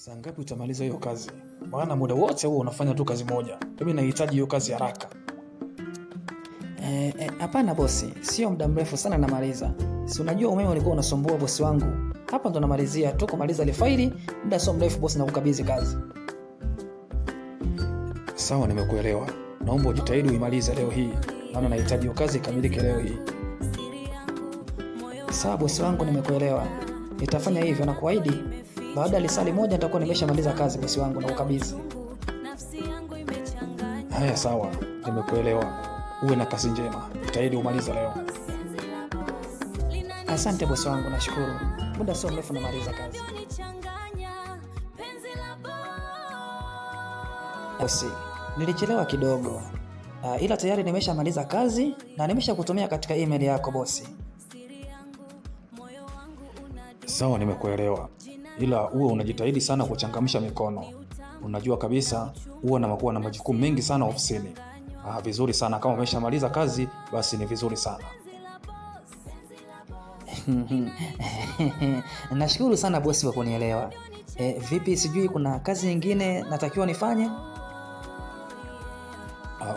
Saa ngapi utamaliza hiyo kazi? Maana muda wote huo unafanya tu kazi moja. Mimi nahitaji hiyo kazi haraka. Hapana bosi, sio muda mrefu sana namaliza. Si unajua umeme ulikuwa unasumbua bosi wangu. Hapa ndo namalizia tu kumaliza ile faili, muda sio mrefu bosi na kukabidhi kazi. Sawa, nimekuelewa. Naomba ujitahidi uimalize leo hii. Maana nahitaji hiyo kazi ikamilike leo hii. Sawa bosi wangu, nimekuelewa. Nitafanya hivyo na kuahidi baada ya lisali moja nitakuwa nimeshamaliza kazi bosi wangu na kukabidhi. Haya sawa, nimekuelewa. Uwe na kazi njema. Jitahidi umalize leo. Asante bosi wangu, nashukuru. Muda sio mrefu namaliza kazi. Bosi, nilichelewa kidogo. Ila tayari nimeshamaliza kazi na nimeshakutumia katika email yako bosi. Sawa, nimekuelewa. Ila uwe unajitahidi sana kuchangamsha mikono. Unajua kabisa uwe unakuwa na majukumu mengi sana ofisini. Vizuri sana, kama umeshamaliza kazi basi ni vizuri sana. Nashukuru sana bosi kwa kunielewa. Vipi, sijui kuna kazi nyingine natakiwa nifanye?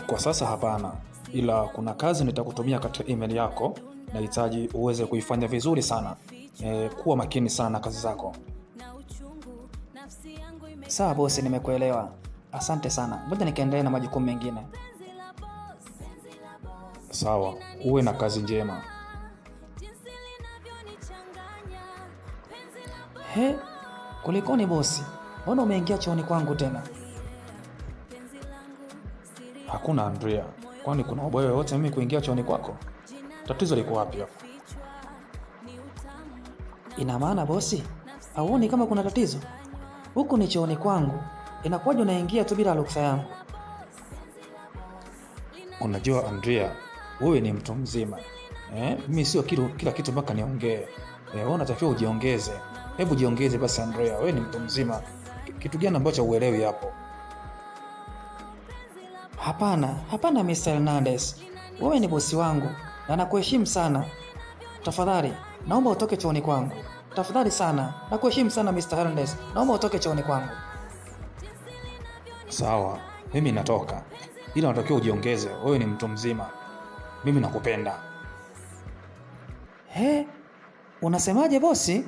Kwa sasa hapana, ila kuna kazi nitakutumia katika email yako. Nahitaji uweze kuifanya vizuri sana. Kuwa makini sana na kazi zako. Sawa bosi, nimekuelewa. Asante sana. Ngoja nikaendelee na majukumu mengine. Sawa, uwe na kazi njema. Kulikoni bosi? Mbona umeingia chooni kwangu tena? Hakuna Andrea. Kwani kuna ubaya wote mimi kuingia chooni kwako? Tatizo liko wapi hapo? Ina maana bosi, hauoni kama kuna tatizo? Huku ni chooni kwangu. Inakuwaje unaingia tu bila ruhusa yangu? Unajua Andrea, wewe ni mtu mzima. Mimi sio kila kitu mpaka niongee. Wewe unatakiwa ujiongeze. Hebu jiongeze basi Andrea, wewe ni mtu mzima. Kitu gani ambacho uelewi hapo? Hapana Mr. Hernandez. Wewe ni bosi wangu na nakuheshimu sana. Tafadhali, naomba utoke chooni kwangu. Tafadhali sana, nakuheshimu sana Mr. Hernandez. Naomba utoke chooni kwangu. Sawa, mimi natoka. Ila unatakiwa ujiongeze, wewe ni mtu mzima. Mimi nakupenda. Unasemaje bosi?